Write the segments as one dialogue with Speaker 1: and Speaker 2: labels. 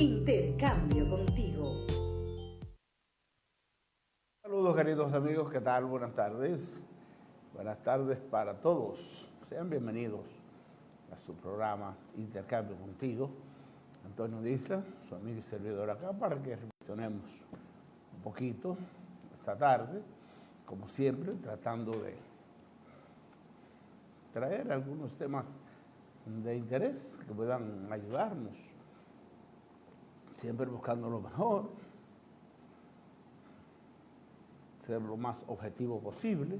Speaker 1: Intercambio contigo.
Speaker 2: Saludos queridos amigos, ¿qué tal? Buenas tardes. Buenas tardes para todos. Sean bienvenidos a su programa Intercambio contigo. Antonio Disla, su amigo y servidor acá, para que reflexionemos un poquito esta tarde, como siempre, tratando de traer algunos temas de interés que puedan ayudarnos, siempre buscando lo mejor, ser lo más objetivo posible,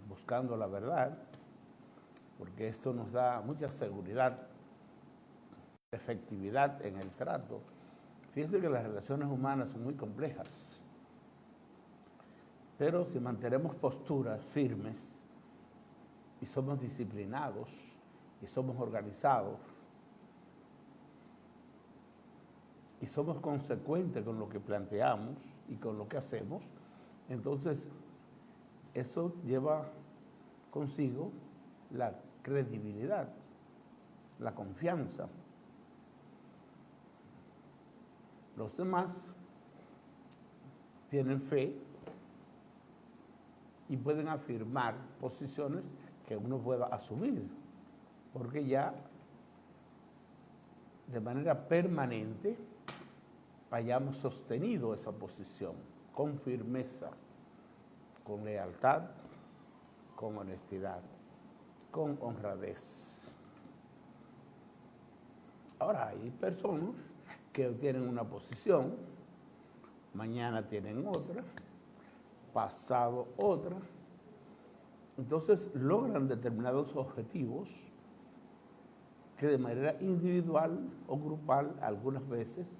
Speaker 2: buscando la verdad, porque esto nos da mucha seguridad, efectividad en el trato. Fíjense que las relaciones humanas son muy complejas, pero si mantenemos posturas firmes y somos disciplinados y somos organizados y somos consecuentes con lo que planteamos y con lo que hacemos, entonces eso lleva consigo la credibilidad, la confianza. Los demás tienen fe y pueden afirmar posiciones que uno pueda asumir, porque ya de manera permanente hayamos sostenido esa posición con firmeza, con lealtad, con honestidad, con honradez. Ahora, hay personas que tienen una posición, mañana tienen otra, pasado otra, entonces logran determinados objetivos que de manera individual o grupal algunas veces,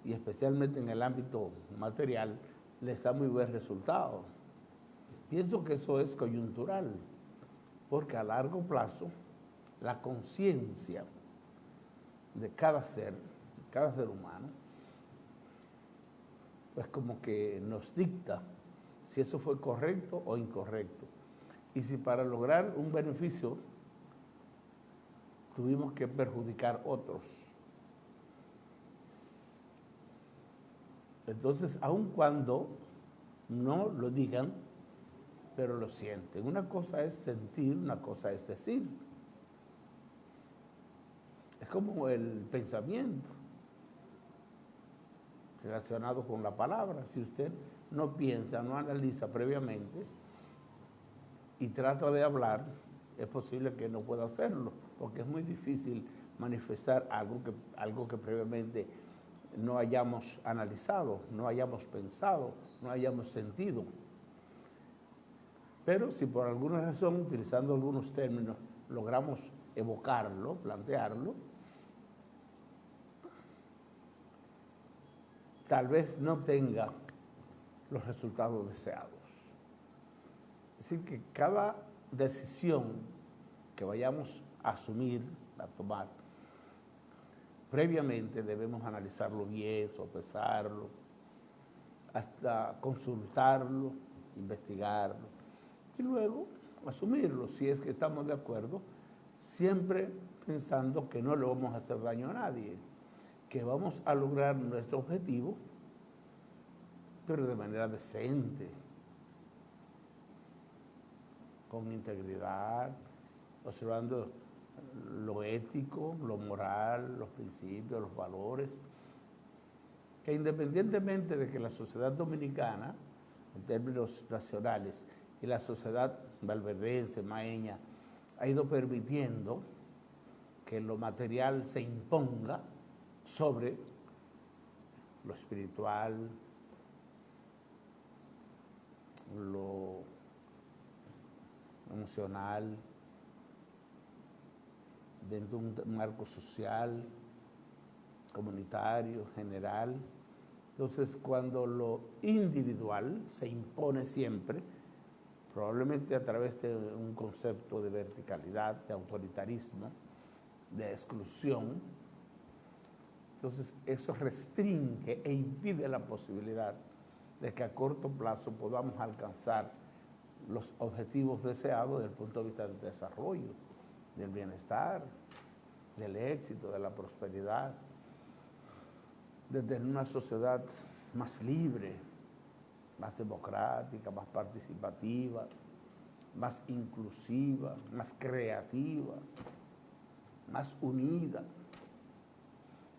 Speaker 2: y especialmente en el ámbito material, les da muy buen resultado. Pienso que eso es coyuntural, porque a largo plazo la conciencia de cada ser humano, pues como que nos dicta si eso fue correcto o incorrecto. Y si para lograr un beneficio tuvimos que perjudicar a otros. Entonces, aun cuando no lo digan, pero lo sienten. Una cosa es sentir, una cosa es decir. Es como el pensamiento relacionado con la palabra. Si usted no piensa, no analiza previamente y trata de hablar, es posible que no pueda hacerlo, porque es muy difícil manifestar algo que previamente no hayamos analizado, no hayamos pensado, no hayamos sentido. Pero si por alguna razón, utilizando algunos términos, logramos evocarlo, plantearlo, tal vez no tenga los resultados deseados. Es decir, que cada decisión que vayamos a asumir, a tomar, previamente debemos analizarlo bien, sopesarlo, hasta consultarlo, investigarlo, y luego asumirlo, si es que estamos de acuerdo, siempre pensando que no le vamos a hacer daño a nadie, que vamos a lograr nuestro objetivo, pero de manera decente, con integridad, observando lo ético, lo moral, los principios, los valores, que independientemente de que la sociedad dominicana, en términos nacionales, y la sociedad valverdense, maeña, ha ido permitiendo que lo material se imponga sobre lo espiritual, lo emocional, dentro de un marco social, comunitario, general. Entonces, cuando lo individual se impone siempre, probablemente a través de un concepto de verticalidad, de autoritarismo, de exclusión, entonces eso restringe e impide la posibilidad de que a corto plazo podamos alcanzar los objetivos deseados desde el punto de vista del desarrollo, del bienestar. del éxito, de la prosperidad, de tener una sociedad más libre, más democrática, más participativa, más inclusiva, más creativa, más unida,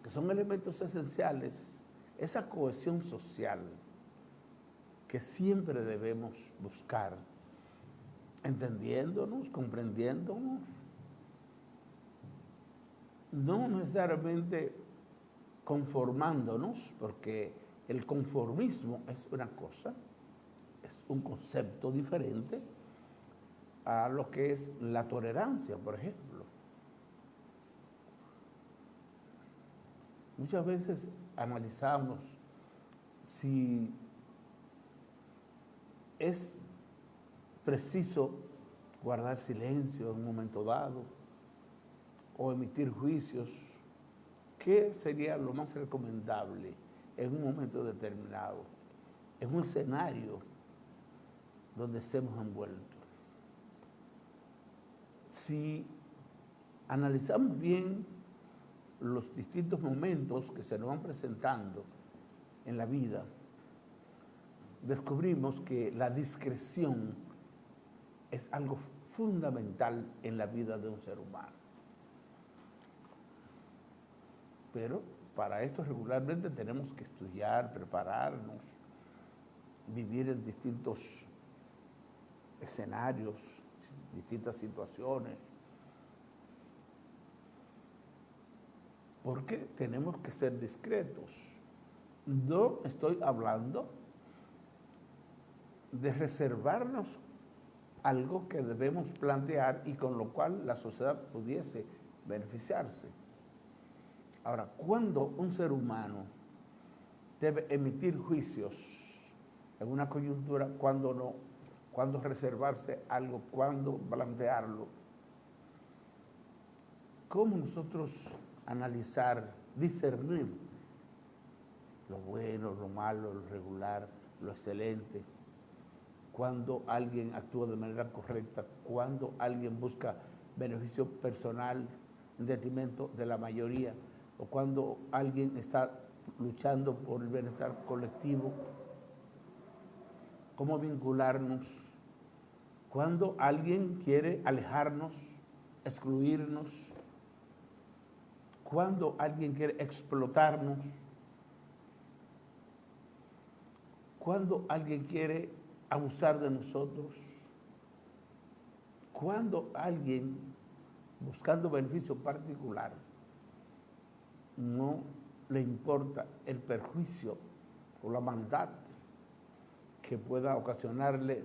Speaker 2: que son elementos esenciales, esa cohesión social que siempre debemos buscar, entendiéndonos, comprendiéndonos, no necesariamente conformándonos, porque el conformismo es una cosa, es un concepto diferente a lo que es la tolerancia, por ejemplo. Muchas veces analizamos si es preciso guardar silencio en un momento dado o emitir juicios. ¿Qué sería lo más recomendable en un momento determinado, en un escenario donde estemos envueltos? Si analizamos bien los distintos momentos que se nos van presentando en la vida, descubrimos que la discreción es algo fundamental en la vida de un ser humano. Pero para esto regularmente tenemos que estudiar, prepararnos, vivir en distintos escenarios, distintas situaciones, porque tenemos que ser discretos. No estoy hablando de reservarnos algo que debemos plantear y con lo cual la sociedad pudiese beneficiarse. Ahora, ¿cuándo un ser humano debe emitir juicios en una coyuntura? ¿Cuándo no? ¿Cuándo reservarse algo? ¿Cuándo plantearlo? ¿Cómo nosotros analizar, discernir lo bueno, lo malo, lo regular, lo excelente? Cuando alguien actúa de manera correcta, cuando alguien busca beneficio personal en detrimento de la mayoría, o cuando alguien está luchando por el bienestar colectivo. ¿Cómo vincularnos? Cuando alguien quiere alejarnos, excluirnos, cuando alguien quiere explotarnos, cuando alguien quiere abusar de nosotros, cuando alguien, buscando beneficio particular, no le importa el perjuicio o la maldad que pueda ocasionarle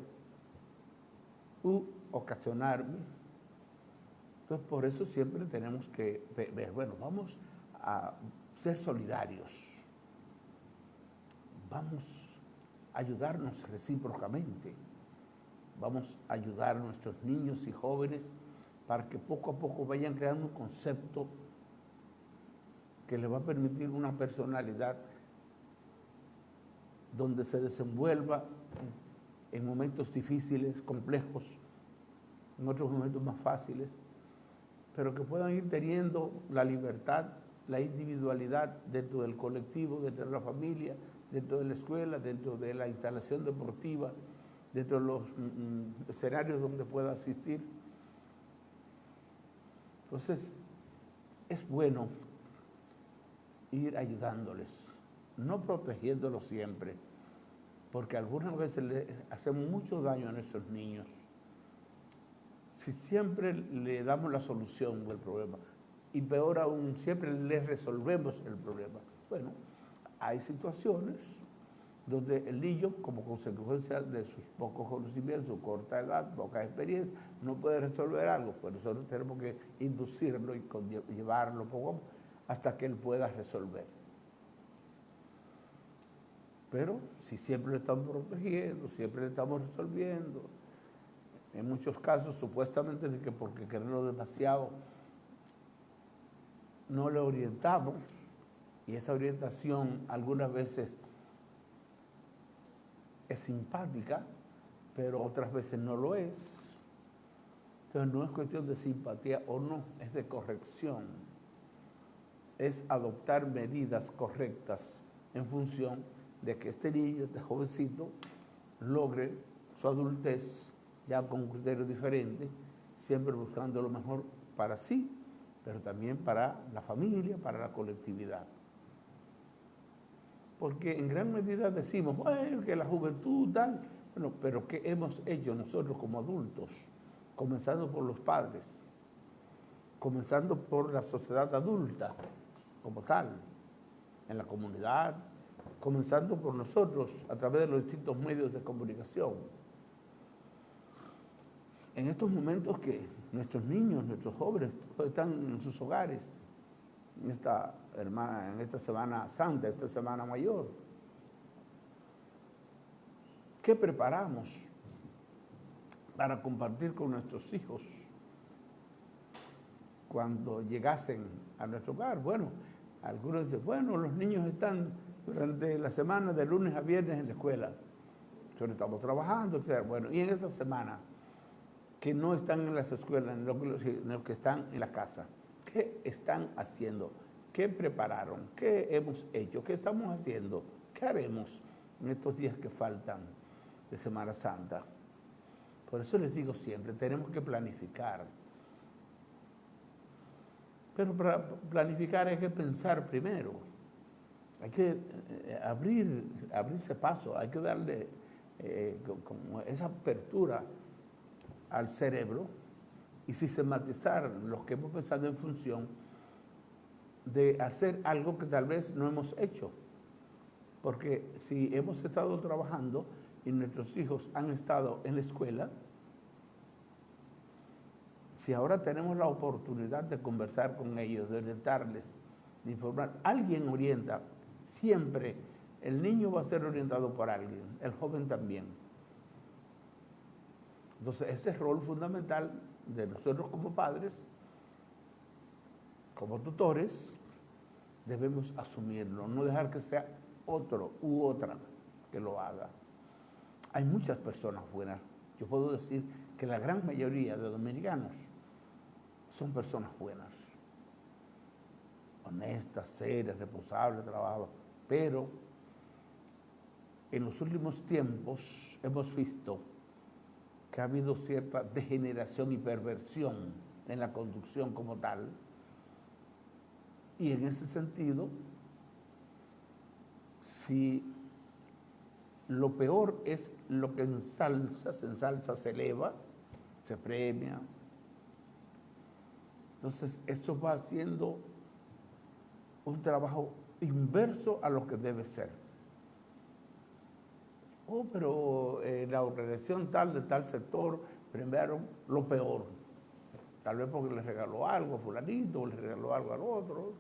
Speaker 2: u ocasionarme. Entonces, por eso siempre tenemos que ver, bueno, vamos a ser solidarios, vamos a ayudarnos recíprocamente, vamos a ayudar a nuestros niños y jóvenes para que poco a poco vayan creando un concepto que les va a permitir una personalidad donde se desenvuelva en momentos difíciles, complejos, en otros momentos más fáciles, pero que puedan ir teniendo la libertad, la individualidad dentro del colectivo, dentro de la familia, dentro de la escuela, dentro de la instalación deportiva, dentro de los escenarios donde pueda asistir. Entonces, es bueno ir ayudándoles, no protegiéndolos siempre, porque algunas veces le hacemos mucho daño a nuestros niños. Si siempre le damos la solución del problema, y peor aún, siempre les resolvemos el problema. Bueno, hay situaciones donde el niño, como consecuencia de sus pocos conocimientos, su corta edad, poca experiencia, no puede resolver algo. Por eso nosotros tenemos que inducirlo y llevarlo poco a poco hasta que él pueda resolver. Pero si siempre lo estamos protegiendo, siempre le estamos resolviendo, en muchos casos supuestamente de que porque quererlo demasiado no le orientamos, y esa orientación algunas veces es simpática, pero otras veces no lo es. Entonces no es cuestión de simpatía o no, es de corrección. es adoptar medidas correctas en función de que este niño, este jovencito, logre su adultez ya con un criterio diferente, siempre buscando lo mejor para sí, pero también para la familia, para la colectividad. Porque en gran medida decimos, bueno, que la juventud tal, bueno, pero ¿qué hemos hecho nosotros como adultos? Comenzando por los padres, comenzando por la sociedad adulta como tal, en la comunidad, comenzando por nosotros a través de los distintos medios de comunicación. En estos momentos que nuestros niños, nuestros jóvenes, todos están en sus hogares, en esta Semana Santa, esta Semana Mayor, ¿qué preparamos para compartir con nuestros hijos cuando llegasen a nuestro hogar? Bueno, algunos dicen, bueno, los niños están durante la semana de lunes a viernes en la escuela. Nosotros estamos trabajando, etc. Bueno, y en esta semana, que no están en las escuelas, en lo que están en la casa, ¿qué están haciendo? ¿Qué prepararon? ¿Qué hemos hecho? ¿Qué estamos haciendo? ¿Qué haremos en estos días que faltan de Semana Santa? Por eso les digo siempre, tenemos que planificar. Pero para planificar hay que pensar primero. Hay que abrirse paso, hay que darle como esa apertura al cerebro y sistematizar lo que hemos pensado en función de hacer algo que tal vez no hemos hecho. Porque si hemos estado trabajando y nuestros hijos han estado en la escuela, si ahora tenemos la oportunidad de conversar con ellos, de orientarles, de informar, alguien orienta, siempre el niño va a ser orientado por alguien, el joven también. Entonces, ese rol fundamental de nosotros como padres, como tutores, debemos asumirlo, no dejar que sea otro u otra que lo haga. Hay muchas personas buenas. Yo puedo decir que la gran mayoría de dominicanos son personas buenas, honestas, serias, responsables, trabajadoras, pero en los últimos tiempos hemos visto que ha habido cierta degeneración y perversión en la conducción como tal, y en ese sentido, si lo peor es lo que se ensalza, se eleva, se premia, entonces esto va haciendo un trabajo inverso a lo que debe ser. Oh, pero la organización tal de tal sector premiaron lo peor. Tal vez porque le regaló algo a fulanito, o le regaló algo al otro.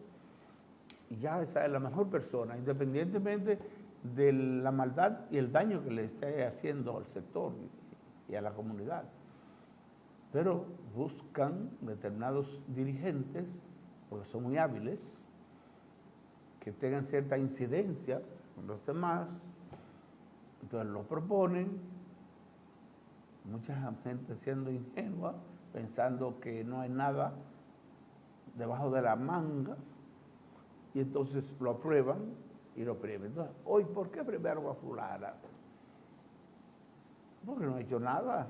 Speaker 2: Y ya esa es la mejor persona, independientemente de la maldad y el daño que le esté haciendo al sector y a la comunidad. Pero buscan determinados dirigentes, porque son muy hábiles, que tengan cierta incidencia con los demás. Entonces lo proponen, mucha gente siendo ingenua, pensando que no hay nada debajo de la manga, y entonces lo aprueban y lo premian. Entonces, hoy, ¿por qué premiaron a fulana? Porque no ha hecho nada.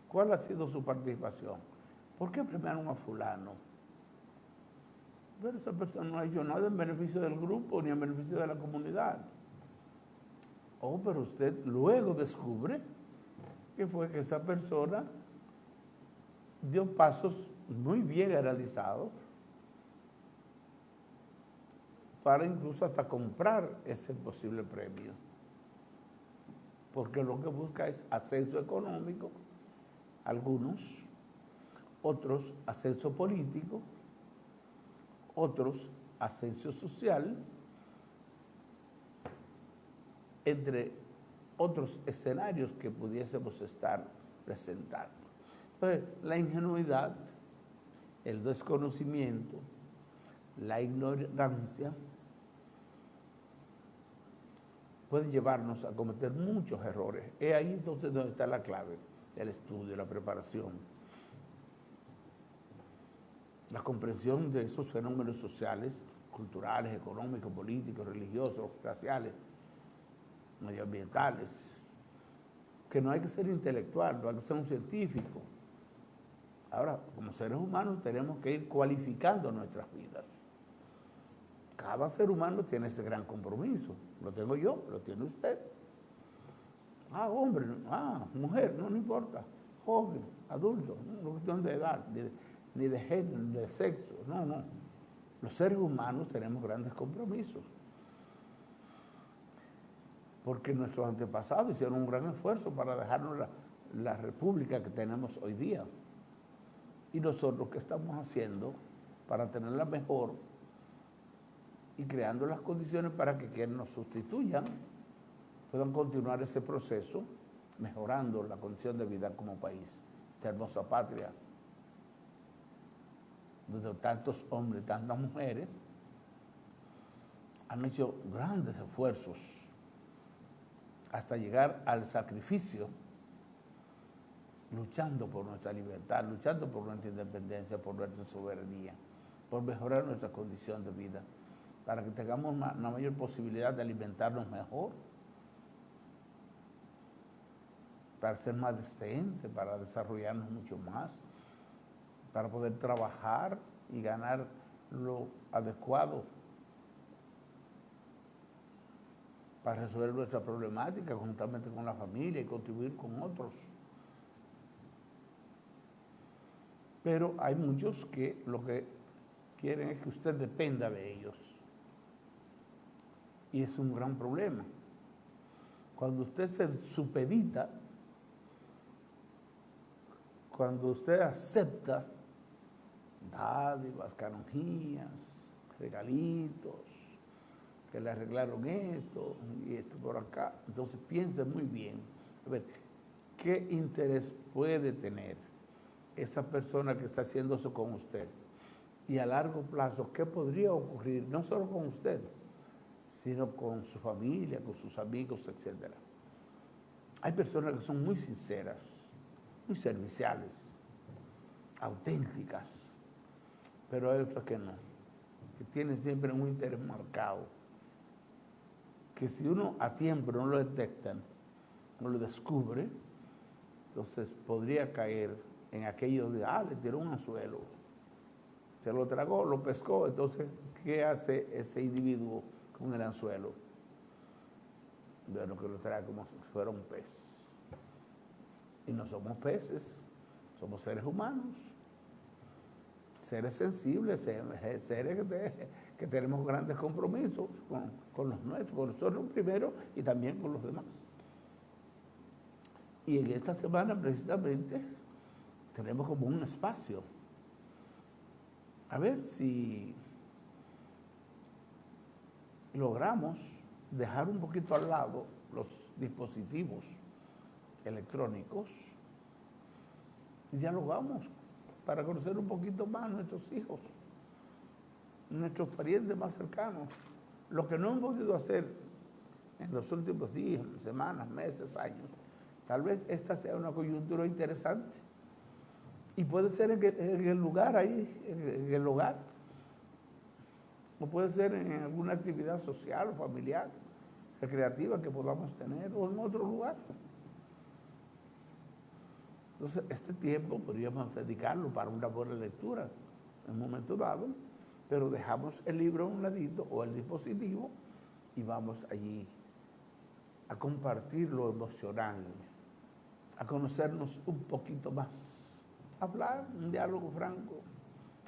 Speaker 2: ¿Cuál ha sido su participación? ¿Por qué premiaron a fulano? Pero esa persona no ha hecho nada en beneficio del grupo ni en beneficio de la comunidad. Oh, pero usted luego descubre que fue que esa persona dio pasos muy bien realizados para incluso hasta comprar ese posible premio. Porque lo que busca es ascenso económico, algunos, otros ascenso político, otros ascenso social, entre otros escenarios que pudiésemos estar presentando. Entonces, la ingenuidad, el desconocimiento, la ignorancia pueden llevarnos a cometer muchos errores. Es ahí entonces donde está la clave del estudio, la preparación, la comprensión de esos fenómenos sociales culturales, económicos, políticos, religiosos, raciales, medioambientales, que no hay que ser intelectual, no hay que ser un científico. Ahora, como seres humanos tenemos que ir cualificando nuestras vidas. Cada ser humano tiene ese gran compromiso. Lo tengo yo, lo tiene usted. Hombre, mujer, no importa. Joven, adulto, no es cuestión de edad, ni de género, ni de sexo. No. Los seres humanos tenemos grandes compromisos. Porque nuestros antepasados hicieron un gran esfuerzo para dejarnos la república que tenemos hoy día. Y nosotros, ¿qué estamos haciendo para tenerla mejor y creando las condiciones para que quienes nos sustituyan puedan continuar ese proceso, mejorando la condición de vida como país, esta hermosa patria, donde tantos hombres, tantas mujeres han hecho grandes esfuerzos hasta llegar al sacrificio, luchando por nuestra libertad, luchando por nuestra independencia, por nuestra soberanía, por mejorar nuestra condición de vida, para que tengamos una mayor posibilidad de alimentarnos mejor, para ser más decentes, para desarrollarnos mucho más, para poder trabajar y ganar lo adecuado para resolver nuestra problemática juntamente con la familia y contribuir con otros. Pero hay muchos que lo que quieren es que usted dependa de ellos. Y es un gran problema. Cuando usted se supedita, cuando usted acepta dádivas, canonjías, regalitos, que le arreglaron esto y esto por acá, entonces piense muy bien, a ver, ¿qué interés puede tener esa persona que está haciendo eso con usted? Y a largo plazo, ¿qué podría ocurrir? No solo con usted, sino con su familia, con sus amigos, etc. Hay personas que son muy sinceras, muy serviciales, auténticas, pero hay otras que no, que tienen siempre un interés marcado, que si uno a tiempo no lo detecta, no lo descubre, entonces podría caer en aquello de, le tiró un anzuelo, se lo tragó, lo pescó, entonces, ¿qué hace ese individuo con el anzuelo? Bueno, que lo trae como si fuera un pez. Y no somos peces, somos seres humanos, seres sensibles, seres que tenemos grandes compromisos con los nuestros, con nosotros primero y también con los demás. Y en esta semana precisamente tenemos como un espacio. A ver si logramos dejar un poquito al lado los dispositivos electrónicos y dialogamos para conocer un poquito más a nuestros hijos, nuestros parientes más cercanos. Lo que no hemos podido hacer en los últimos días, semanas, meses, años, tal vez esta sea una coyuntura interesante. Y puede ser en el lugar ahí, en el hogar, o puede ser en alguna actividad social o familiar, recreativa que podamos tener, o en otro lugar. Entonces, este tiempo podríamos dedicarlo para una buena lectura en un momento dado, pero dejamos el libro a un ladito o el dispositivo y vamos allí a compartir lo emocional, a conocernos un poquito más, a hablar, un diálogo franco,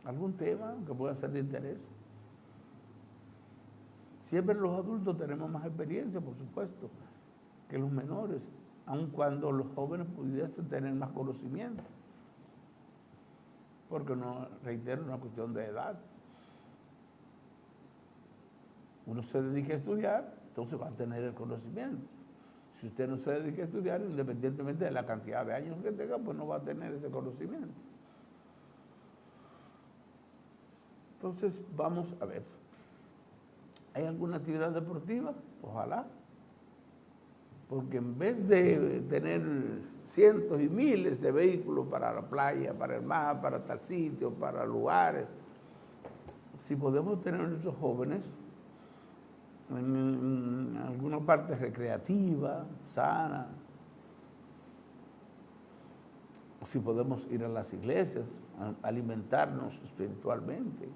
Speaker 2: algún tema que pueda ser de interés. Siempre los adultos tenemos más experiencia, por supuesto, que los menores, aun cuando los jóvenes pudiesen tener más conocimiento, porque no, reitero, es una cuestión de edad. Uno se dedica a estudiar, entonces va a tener el conocimiento. Si usted no se dedica a estudiar, independientemente de la cantidad de años que tenga, pues no va a tener ese conocimiento. Entonces, vamos a ver. ¿Hay alguna actividad deportiva? Ojalá. Porque en vez de tener cientos y miles de vehículos para la playa, para el mar, para tal sitio, para lugares, si podemos tener a nuestros jóvenes en alguna parte recreativa, sana, si podemos ir a las iglesias, alimentarnos espiritualmente.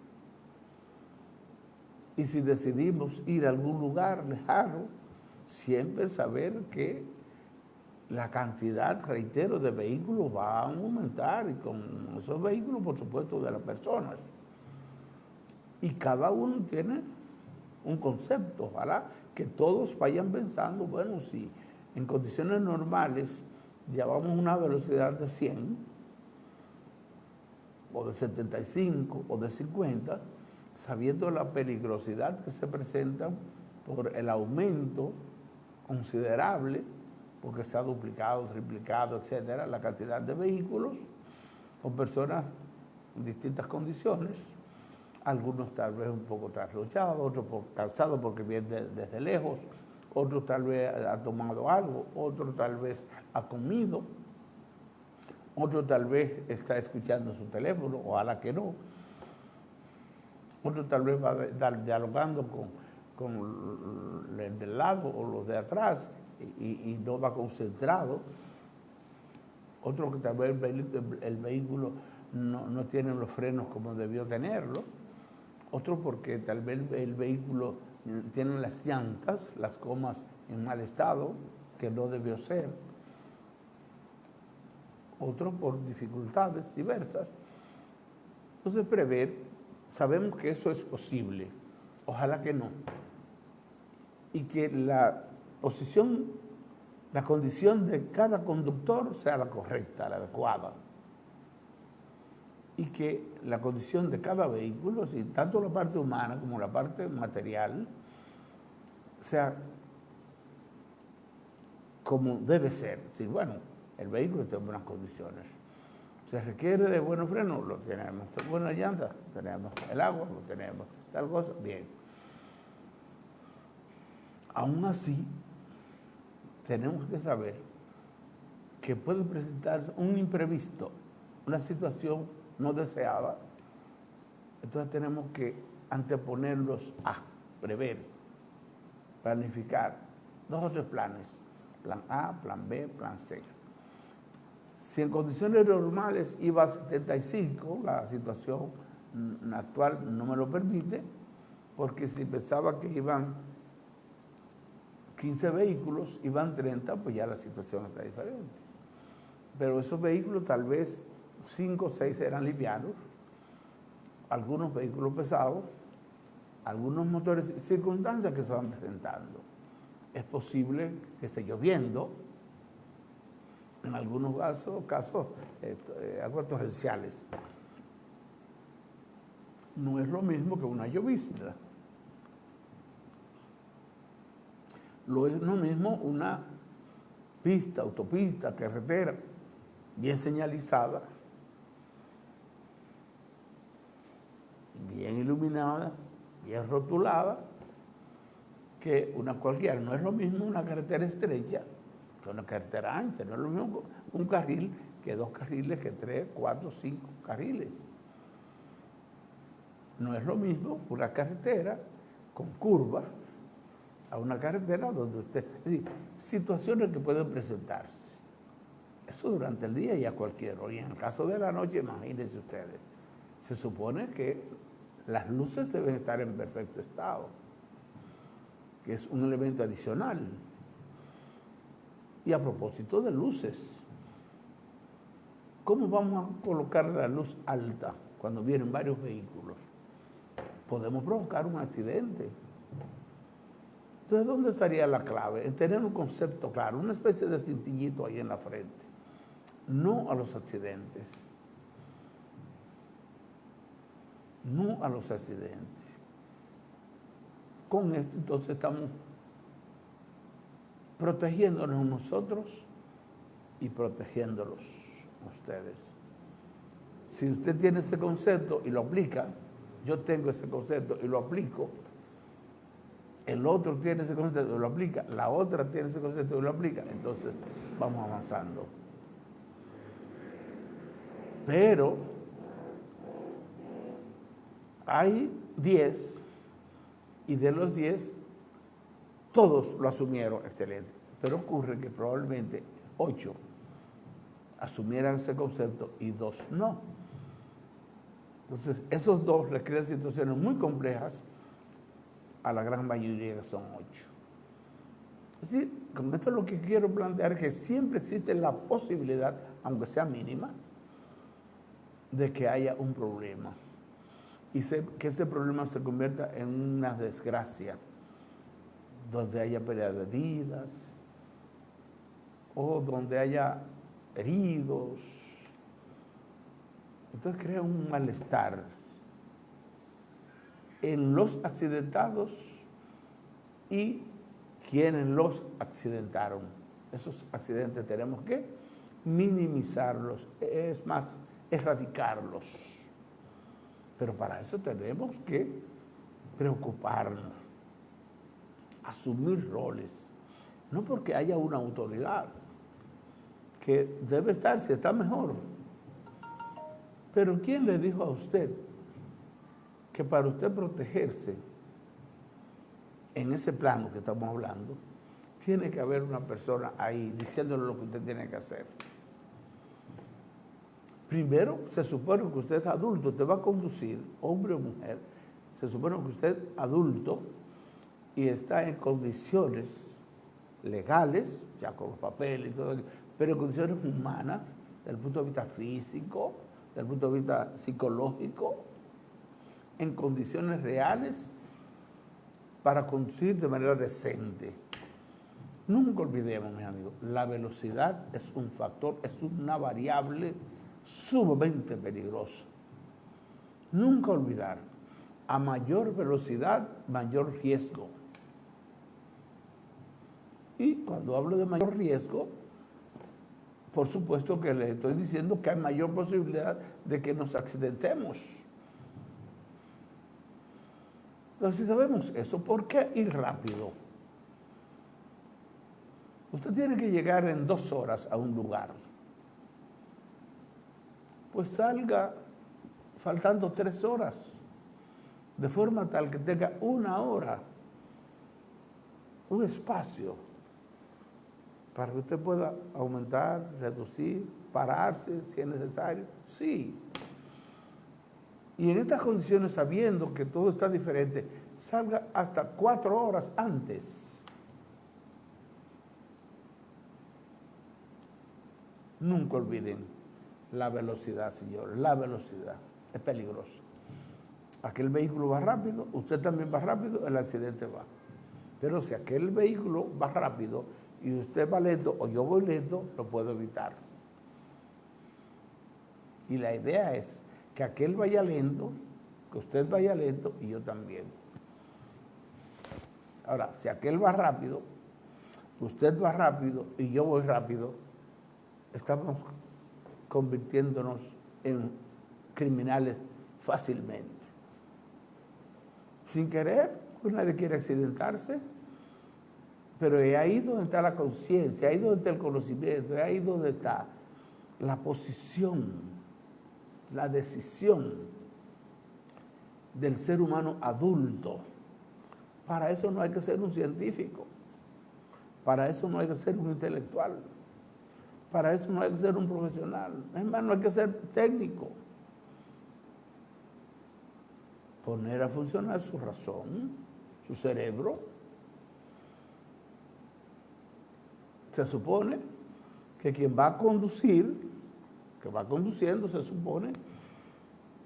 Speaker 2: Y si decidimos ir a algún lugar lejano, siempre saber que la cantidad, reitero, de vehículos va a aumentar, y con esos vehículos, por supuesto, de las personas. Y cada uno tiene un concepto. Ojalá que todos vayan pensando, bueno, si en condiciones normales llevamos una velocidad de 100, o de 75, o de 50, sabiendo la peligrosidad que se presenta por el aumento considerable, porque se ha duplicado, triplicado, etcétera, la cantidad de vehículos con personas en distintas condiciones, algunos tal vez un poco trasnochados, otros cansados porque vienen desde lejos, otros tal vez ha tomado algo, otro tal vez ha comido, otro tal vez está escuchando su teléfono, ojalá que no, otro tal vez va a estar dialogando con el del lado o los de atrás y no va concentrado, otro que tal vez el vehículo no tiene los frenos como debió tenerlo, otro porque tal vez el vehículo tiene las llantas, las gomas en mal estado, que no debió ser, otro por dificultades diversas. Entonces prever, sabemos que eso es posible, ojalá que no, y que la condición de cada conductor sea la correcta, la adecuada, y que la condición de cada vehículo, tanto la parte humana como la parte material, sea como debe ser. Si, bueno, el vehículo está en buenas condiciones. Se requiere de buenos frenos, lo tenemos. Buenas llantas, tenemos. El agua, lo tenemos. Tal cosa, bien. Aún así, tenemos que saber que puede presentarse un imprevisto, una situación no deseada. Entonces tenemos que anteponerlos a prever, planificar 2 o 3 planes, plan A, plan B, plan C. Si en condiciones normales iba a 75, la situación actual no me lo permite, porque si pensaba que iban 15 vehículos, iban 30, pues ya la situación está diferente. Pero esos vehículos tal vez 5 o 6 eran livianos, algunos vehículos pesados, algunos motores, circunstancias que se van presentando. Es posible que esté lloviendo, en algunos casos aguas torrenciales. No es lo mismo que una llovizna. No es lo mismo una pista, autopista, carretera, bien señalizada, bien iluminada, bien rotulada, que una cualquiera. No es lo mismo una carretera estrecha que una carretera ancha. No es lo mismo un carril que 2 carriles, que 3, 4, 5 carriles. No es lo mismo una carretera con curvas a una carretera donde usted... Es decir, situaciones que pueden presentarse. Eso durante el día y a cualquier hora. Y en el caso de la noche, imagínense ustedes, se supone que las luces deben estar en perfecto estado, que es un elemento adicional. Y a propósito de luces, ¿cómo vamos a colocar la luz alta cuando vienen varios vehículos? Podemos provocar un accidente. Entonces, ¿dónde estaría la clave? En tener un concepto claro, una especie de cintillito ahí en la frente. No a los accidentes. No a los accidentes. Con esto, entonces, estamos protegiéndonos nosotros y protegiéndolos ustedes. Si usted tiene ese concepto y lo aplica, yo tengo ese concepto y lo aplico, el otro tiene ese concepto y lo aplica, la otra tiene ese concepto y lo aplica, entonces vamos avanzando. Pero hay 10 y de los 10 todos lo asumieron excelente. Pero ocurre que probablemente 8 asumieran ese concepto y 2 no. Entonces, esos 2 les crean situaciones muy complejas a la gran mayoría, que son 8. Es decir, con esto lo que quiero plantear es que siempre existe la posibilidad, aunque sea mínima, de que haya un problema y que ese problema se convierta en una desgracia, donde haya pérdida de vidas o donde haya heridos. Entonces crea un malestar en los accidentados y quienes los accidentaron. Esos accidentes tenemos que minimizarlos, es más, erradicarlos. Pero para eso tenemos que preocuparnos, asumir roles, no porque haya una autoridad que debe estar, si está mejor. Pero ¿quién le dijo a usted que para usted protegerse en ese plano que estamos hablando, tiene que haber una persona ahí diciéndole lo que usted tiene que hacer? Primero, se supone que usted es adulto, usted va a conducir, hombre o mujer, se supone que usted es adulto y está en condiciones legales, ya con los papeles y todo, pero en condiciones humanas, desde el punto de vista físico, desde el punto de vista psicológico, en condiciones reales para conducir de manera decente. Nunca olvidemos, mis amigos, la velocidad es un factor, es una variable sumamente peligrosa. Nunca olvidar, a mayor velocidad, mayor riesgo. Y cuando hablo de mayor riesgo, por supuesto que le estoy diciendo que hay mayor posibilidad de que nos accidentemos. Entonces, si sabemos eso, ¿por qué ir rápido? Usted tiene que llegar en 2 horas a un lugar. Pues salga faltando 3 horas, de forma tal que tenga 1 hora, un espacio, para que usted pueda aumentar, reducir, pararse si es necesario. Sí. Y en estas condiciones, sabiendo que todo está diferente, salga hasta 4 horas antes. Nunca olviden la velocidad, señor, la velocidad es peligrosa. Aquel vehículo va rápido, usted también va rápido, el accidente va. Pero si aquel vehículo va rápido y usted va lento o yo voy lento, lo puedo evitar. Y la idea es que aquel vaya lento, que usted vaya lento y yo también. Ahora, si aquel va rápido, usted va rápido y yo voy rápido, estamos convirtiéndonos en criminales fácilmente. Sin querer, pues nadie quiere accidentarse, pero es ahí donde está la conciencia, ahí donde está el conocimiento, es ahí donde está la posición, la decisión del ser humano adulto. Para eso no hay que ser un científico, para eso no hay que ser un intelectual, para eso no hay que ser un profesional, es más, no hay que ser técnico. Poner a funcionar su razón, su cerebro. Se supone que quien va a conducir, que va conduciendo, se supone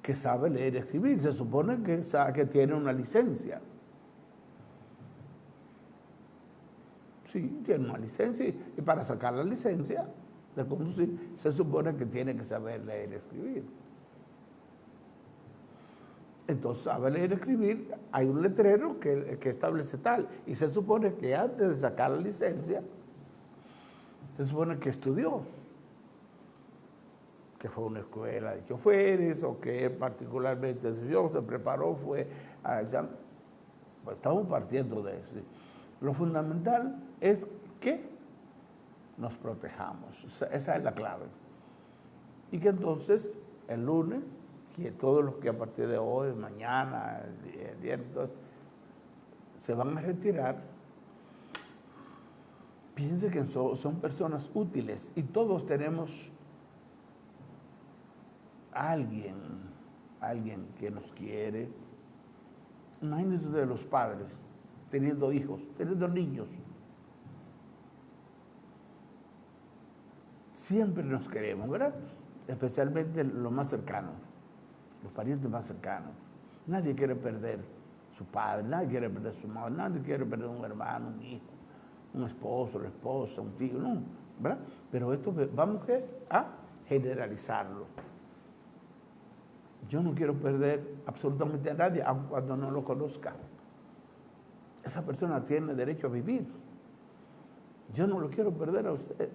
Speaker 2: que sabe leer y escribir, se supone que tiene una licencia. Sí, tiene una licencia y para sacar la licencia de conducir se supone que tiene que saber leer y escribir. Entonces, sabe leer y escribir, hay un letrero que establece tal, y se supone que antes de sacar la licencia, se supone que estudió, que fue a una escuela de choferes, o que particularmente estudió, se preparó, fue a examen. Pues estamos partiendo de eso. Lo fundamental es que nos protejamos, esa es la clave. Y que entonces, el lunes, que todos los que a partir de hoy, mañana, el viernes, se van a retirar, piense que son personas útiles y todos tenemos alguien que nos quiere. Imagínense de los padres teniendo hijos, teniendo niños. Siempre nos queremos, ¿verdad? Especialmente los más cercanos, los parientes más cercanos. Nadie quiere perder su padre, nadie quiere perder su madre, nadie quiere perder un hermano, un hijo, un esposo, la esposa, un tío, no, ¿verdad? Pero esto vamos a generalizarlo. Yo no quiero perder absolutamente a nadie, aun cuando no lo conozca. Esa persona tiene derecho a vivir. Yo no lo quiero perder a usted,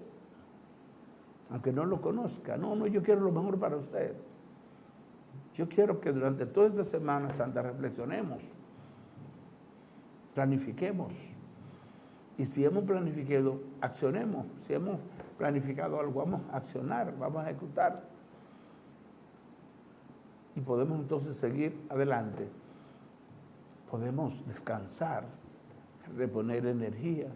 Speaker 2: aunque no lo conozca. No, yo quiero lo mejor para usted. Yo quiero que durante toda esta Semana Santa reflexionemos, planifiquemos. Y si hemos planificado, accionemos. Si hemos planificado algo, vamos a accionar, vamos a ejecutar. Y podemos entonces seguir adelante. Podemos descansar, reponer energía,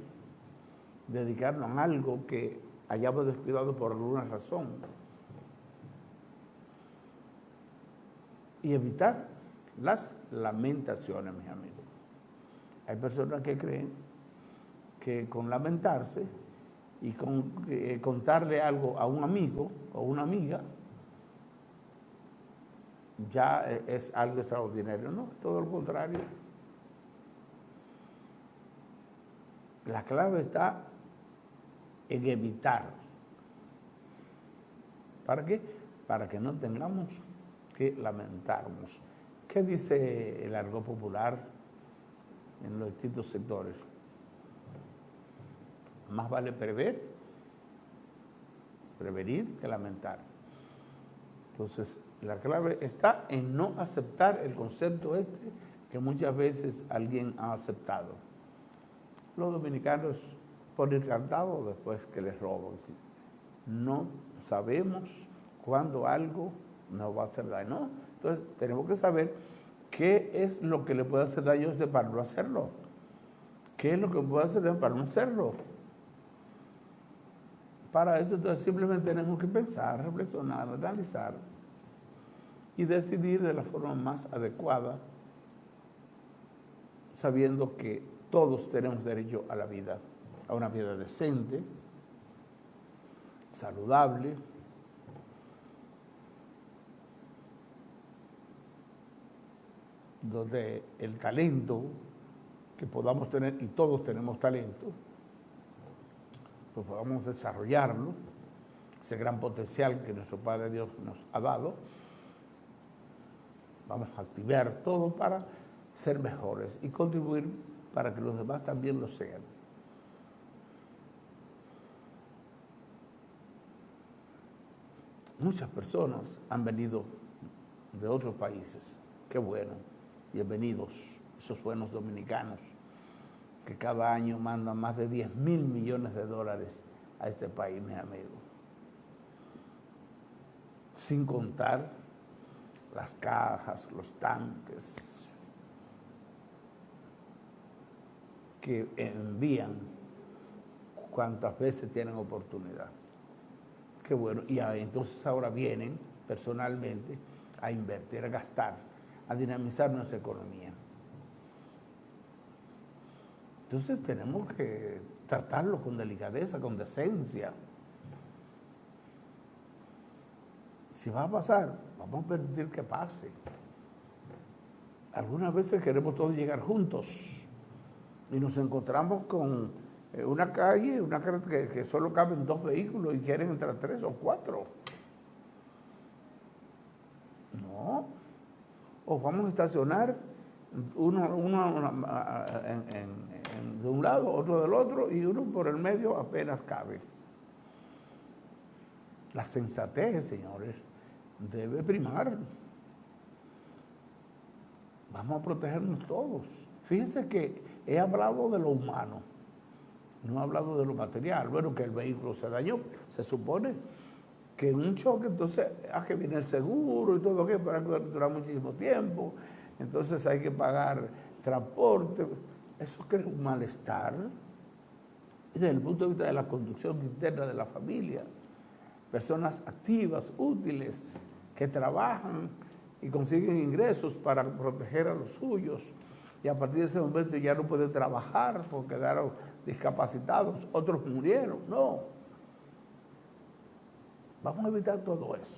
Speaker 2: dedicarnos a algo que hayamos descuidado por alguna razón. Y evitar las lamentaciones, mis amigos. Hay personas que creen que con lamentarse y con contarle algo a un amigo o una amiga, ya es algo extraordinario. No, todo lo contrario. La clave está en evitar. ¿Para qué? Para que no tengamos que lamentarnos. ¿Qué dice el argot popular en los distintos sectores? Más vale prevenir que lamentar. Entonces, la clave está en no aceptar el concepto que muchas veces alguien ha aceptado. Los dominicanos por encantado después que les roban. No sabemos cuándo algo nos va a hacer daño. ¿No? Entonces tenemos que saber qué es lo que le puede hacer daño a usted para no hacerlo. ¿Qué es lo que puede hacer daño para no hacerlo? Para eso entonces simplemente tenemos que pensar, reflexionar, analizar y decidir de la forma más adecuada, sabiendo que todos tenemos derecho a la vida, a una vida decente, saludable, donde el talento que podamos tener, y todos tenemos talento, pues podamos desarrollarlo, ese gran potencial que nuestro Padre Dios nos ha dado. Vamos a activar todo para ser mejores y contribuir para que los demás también lo sean. Muchas personas han venido de otros países. Qué bueno. Bienvenidos, esos buenos dominicanos que cada año mandan más de 10.000 millones de dólares a este país, mis amigos. Sin contar las cajas, los tanques que envían cuantas veces tienen oportunidad. Qué bueno. Y entonces ahora vienen personalmente a invertir, a gastar, a dinamizar nuestra economía. Entonces tenemos que tratarlo con delicadeza, con decencia. Si va a pasar, vamos a permitir que pase. Algunas veces queremos todos llegar juntos y nos encontramos con una calle que solo caben 2 vehículos y quieren entrar 3 o 4. No. O vamos a estacionar uno de un lado, otro del otro, y uno por el medio apenas cabe. La sensatez, señores, debe primar. Vamos a protegernos todos. Fíjense que he hablado de lo humano, no he hablado de lo material. Bueno, que el vehículo se dañó. Se supone que en un choque, entonces, que viene el seguro y todo que para durar muchísimo tiempo, entonces hay que pagar transporte. Eso crea un malestar. Y desde el punto de vista de la conducción interna de la familia, personas activas, útiles, que trabajan y consiguen ingresos para proteger a los suyos, y a partir de ese momento ya no pueden trabajar porque quedaron discapacitados, otros murieron. No. Vamos a evitar todo eso.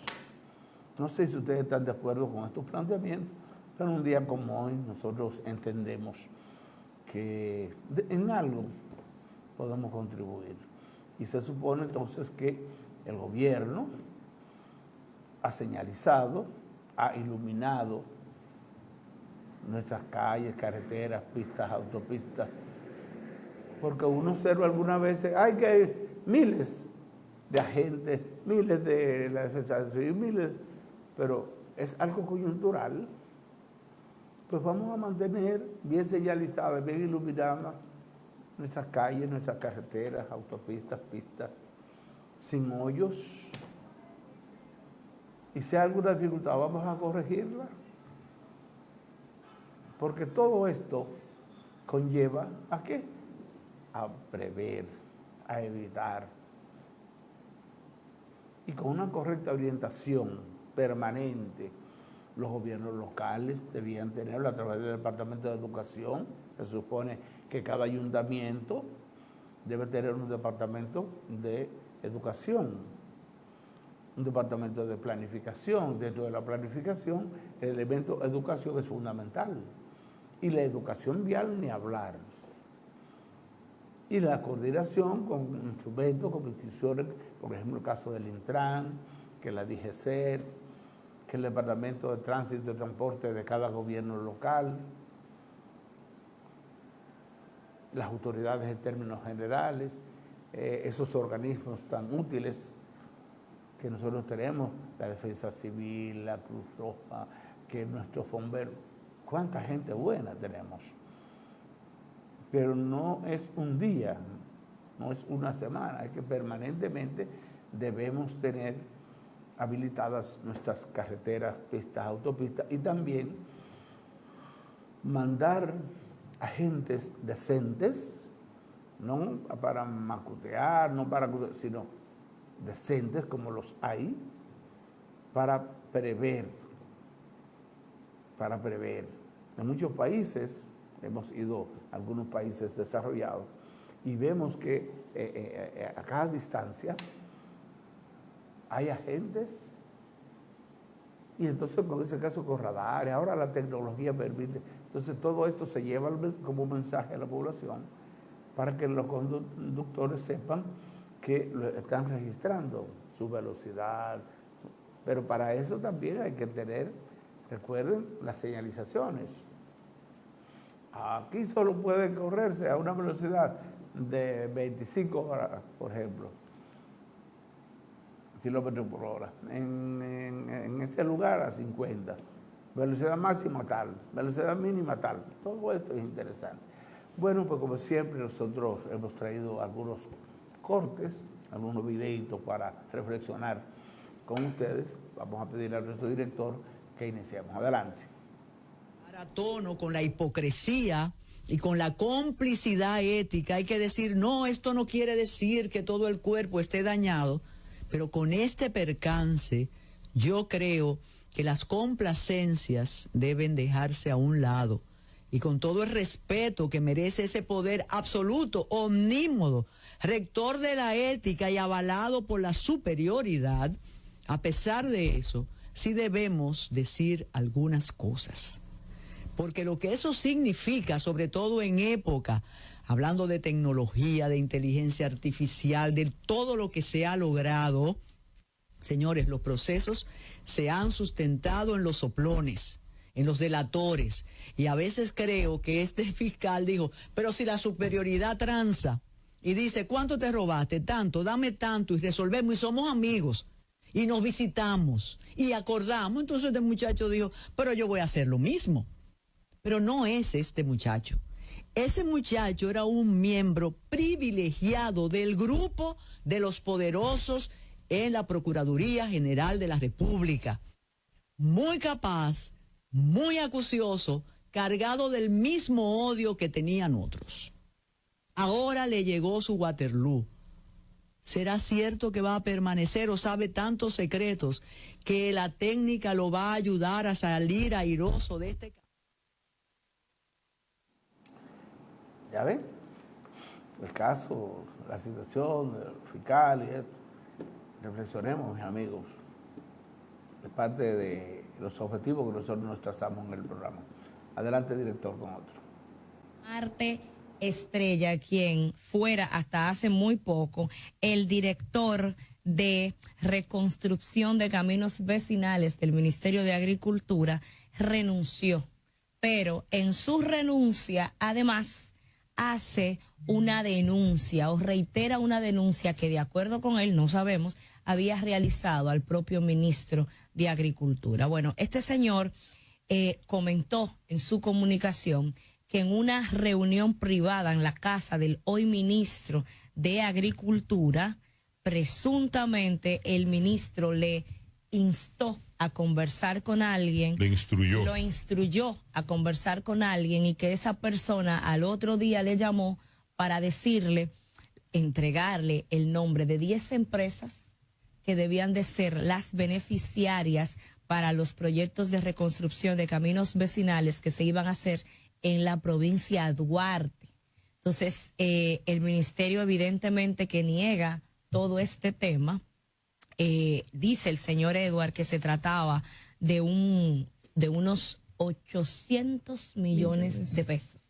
Speaker 2: No sé si ustedes están de acuerdo con estos planteamientos, pero un día como hoy nosotros entendemos que en algo podemos contribuir. Y se supone entonces que el gobierno ha señalizado, ha iluminado nuestras calles, carreteras, pistas, autopistas, porque uno observa algunas veces, hay que hay miles de agentes, miles de la defensa civil, miles, pero es algo coyuntural. Pues vamos a mantener bien señalizadas, bien iluminadas nuestras calles, nuestras carreteras, autopistas, pistas, sin hoyos. Y si hay alguna dificultad, vamos a corregirla. Porque todo esto conlleva ¿a qué? A prever, a evitar. Y con una correcta orientación permanente, los gobiernos locales debían tenerlo a través del Departamento de Educación. Se supone que cada ayuntamiento debe tener un departamento de educación, un departamento de planificación. Dentro de la planificación, el elemento educación es fundamental. Y la educación vial ni hablar. Y la coordinación con instrumentos, con instituciones, por ejemplo, el caso del Intran, que la DGCER, que el Departamento de Tránsito y Transporte de cada gobierno local, las autoridades en términos generales, esos organismos tan útiles que nosotros tenemos, la Defensa Civil, la Cruz Roja, que nuestros bomberos, cuánta gente buena tenemos. Pero no es un día, no es una semana, es que permanentemente debemos tener habilitadas nuestras carreteras, pistas, autopistas, y también mandar agentes decentes, no para macutear, no para, sino decentes como los hay, para prever. En muchos países, hemos ido a algunos países desarrollados, y vemos que a cada distancia hay agentes, y entonces con ese caso con radares, ahora la tecnología permite, entonces todo esto se lleva como mensaje a la población para que los conductores sepan que están registrando su velocidad, pero para eso también hay que tener, recuerden, las señalizaciones. Aquí solo puede correrse a una velocidad de 25 horas, por ejemplo, kilómetros por hora. En este lugar a 50. Velocidad máxima tal, velocidad mínima tal. Todo esto es interesante. Bueno, pues como siempre nosotros hemos traído algunos cortes, algunos videitos para reflexionar con ustedes. Vamos a pedir a nuestro director que iniciemos. Adelante.
Speaker 1: A tono con la hipocresía y con la complicidad ética, hay que decir, no, esto no quiere decir que todo el cuerpo esté dañado, pero con este percance yo creo que las complacencias deben dejarse a un lado, y con todo el respeto que merece ese poder absoluto, omnímodo, rector de la ética y avalado por la superioridad, a pesar de eso, sí debemos decir algunas cosas. Porque lo que eso significa, sobre todo en época, hablando de tecnología, de inteligencia artificial, de todo lo que se ha logrado, señores, los procesos se han sustentado en los soplones, en los delatores. Y a veces creo que este fiscal dijo, pero si la superioridad tranza y dice, ¿cuánto te robaste? Tanto, dame tanto y resolvemos y somos amigos. Y nos visitamos y acordamos. Entonces este muchacho dijo, pero yo voy a hacer lo mismo. Pero no es este muchacho. Ese muchacho era un miembro privilegiado del grupo de los poderosos en la Procuraduría General de la República. Muy capaz, muy acucioso, cargado del mismo odio que tenían otros. Ahora le llegó su Waterloo. ¿Será cierto que va a permanecer o sabe tantos secretos que la técnica lo va a ayudar a salir airoso de este caso?
Speaker 2: ¿Ya ven? El caso, la situación del fiscal y esto. Reflexionemos, mis amigos. Es parte de los objetivos que nosotros nos trazamos en el programa. Adelante, director, con otro.
Speaker 3: Marte Estrella, quien fuera hasta hace muy poco el director de reconstrucción de caminos vecinales del Ministerio de Agricultura, renunció. Pero en su renuncia, además, hace una denuncia o reitera una denuncia que, de acuerdo con él, no sabemos, había realizado al propio ministro de Agricultura. Bueno, este señor comentó en su comunicación que en una reunión privada en la casa del hoy ministro de Agricultura, presuntamente el ministro le instó a conversar con alguien. Lo instruyó a conversar con alguien y que esa persona al otro día le llamó para decirle, entregarle el nombre de 10 empresas que debían de ser las beneficiarias para los proyectos de reconstrucción de caminos vecinales que se iban a hacer en la provincia de Duarte. Entonces, el ministerio evidentemente que niega todo este tema. Dice el señor Edward que se trataba de unos 800 millones de pesos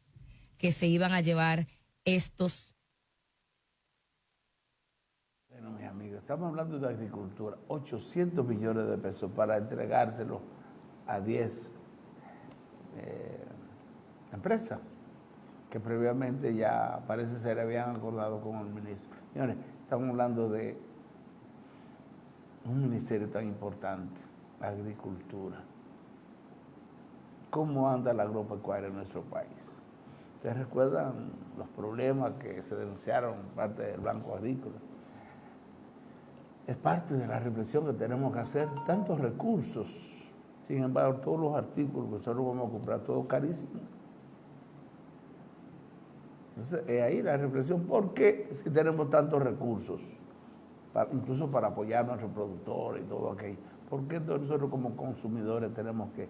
Speaker 3: que se iban a llevar estos.
Speaker 2: Bueno, mis amigos, estamos hablando de agricultura, 800 millones de pesos para entregárselos a 10 empresas que previamente ya parece ser habían acordado con el ministro. Señores, estamos hablando de un ministerio tan importante, la agricultura. ¿Cómo anda la agropecuaria en nuestro país? ¿Ustedes recuerdan los problemas que se denunciaron por parte del Banco Agrícola? Es parte de la reflexión que tenemos que hacer, tantos recursos. Sin embargo, todos los artículos que nosotros vamos a comprar, todos carísimos. Entonces, es ahí la reflexión, ¿por qué si tenemos tantos recursos? Incluso para apoyar a nuestros productores y todo aquello. ¿Por qué nosotros como consumidores tenemos que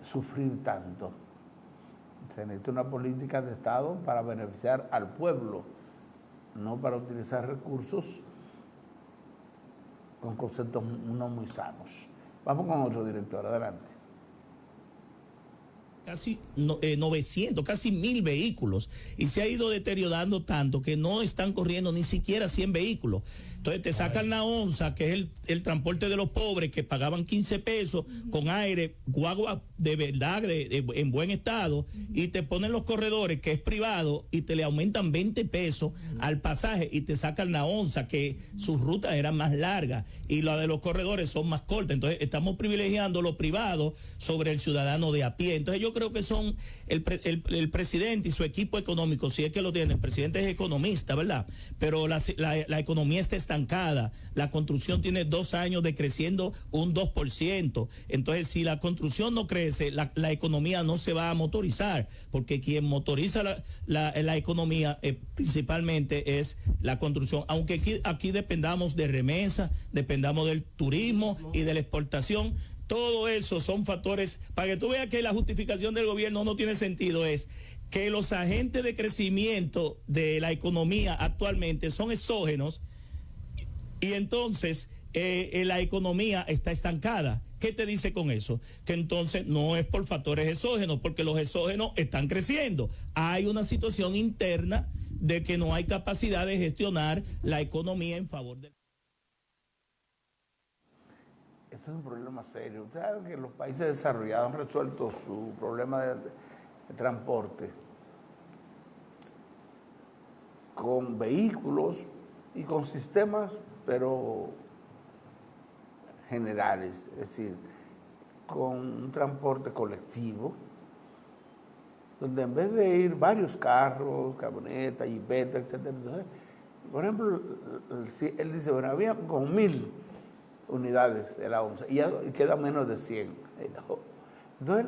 Speaker 2: sufrir tanto? Se necesita una política de Estado para beneficiar al pueblo, no para utilizar recursos con conceptos no muy sanos. Vamos con otro director, adelante.
Speaker 4: Casi 900, casi 1000 vehículos y se ha ido deteriorando tanto que no están corriendo ni siquiera 100 vehículos. Entonces te sacan la onza, que es el transporte de los pobres que pagaban 15 pesos con aire, guagua de verdad, en buen estado, y te ponen los corredores, que es privado, y te le aumentan 20 pesos al pasaje y te sacan la onza, que sus rutas eran más largas y la de los corredores son más cortas. Entonces estamos privilegiando lo privado sobre el ciudadano de a pie. Entonces yo creo que son el presidente y su equipo económico, si es que lo tiene, el presidente es economista, ¿verdad? Pero la economía está estancada, la construcción tiene 2 años decreciendo un 2%, entonces si la construcción no crece, la economía no se va a motorizar, porque quien motoriza la economía principalmente es la construcción, aunque aquí dependamos de remesas, dependamos del turismo y de la exportación. Todo eso son factores, para que tú veas que la justificación del gobierno no tiene sentido, es que los agentes de crecimiento de la economía actualmente son exógenos y entonces la economía está estancada. ¿Qué te dice con eso? Que entonces no es por factores exógenos, porque los exógenos están creciendo. Hay una situación interna de que no hay capacidad de gestionar la economía en favor de...
Speaker 2: Ese es un problema serio. Ustedes saben que los países desarrollados han resuelto su problema de transporte con vehículos y con sistemas, pero generales, es decir, con un transporte colectivo, donde en vez de ir varios carros, camionetas, jipetas, etcétera, Por ejemplo, él dice, bueno, había como 1000 unidades de la ONSA y ya queda menos de 100. Entonces,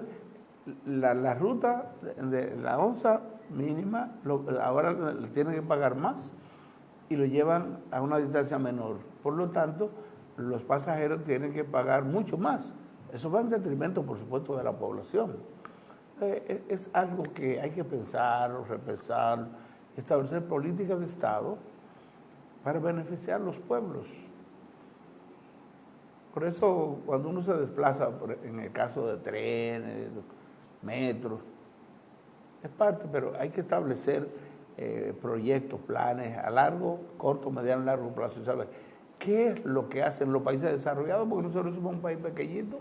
Speaker 2: la ruta de la ONSA mínima ahora le tienen que pagar más y lo llevan a una distancia menor. Por lo tanto, los pasajeros tienen que pagar mucho más. Eso va en detrimento, por supuesto, de la población. Es algo que hay que pensar, repensar, establecer políticas de Estado para beneficiar a los pueblos. Por eso, cuando uno se desplaza, en el caso de trenes, metros, es parte, pero hay que establecer proyectos, planes a largo, corto, mediano, largo plazo. ¿Sabe qué es lo que hacen los países desarrollados? Porque nosotros somos un país pequeñito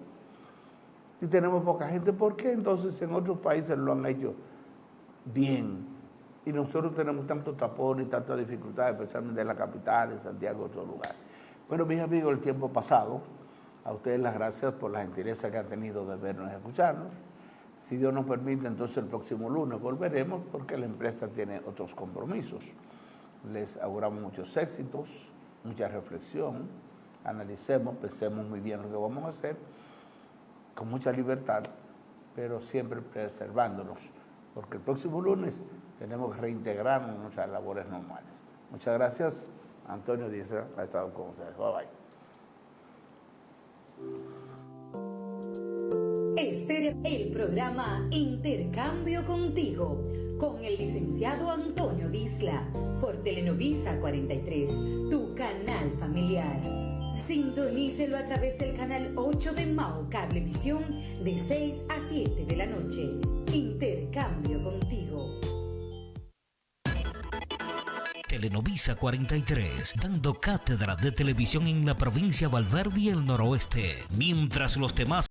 Speaker 2: y tenemos poca gente. ¿Por qué entonces en otros países lo han hecho bien? Y nosotros tenemos tanto tapón y tanta dificultad, especialmente en la capital, en Santiago y otros lugares. Bueno, mis amigos, el tiempo pasado. A ustedes las gracias por la gentileza que han tenido de vernos y escucharnos. Si Dios nos permite, entonces el próximo lunes volveremos porque la empresa tiene otros compromisos. Les auguramos muchos éxitos, mucha reflexión. Analicemos, pensemos muy bien lo que vamos a hacer, con mucha libertad, pero siempre preservándonos, porque el próximo lunes tenemos que reintegrarnos en nuestras labores normales. Muchas gracias. Antonio Díaz ha estado con ustedes. Bye bye.
Speaker 5: Espere el programa Intercambio Contigo con el licenciado Antonio Disla por Telenovisa 43, tu canal familiar. Sintonícelo a través del canal 8 de Mao Cablevisión de 6 a 7 de la noche. Intercambio Contigo.
Speaker 6: Telenovisa 43, dando cátedra de televisión en la provincia Valverde y el noroeste, mientras los demás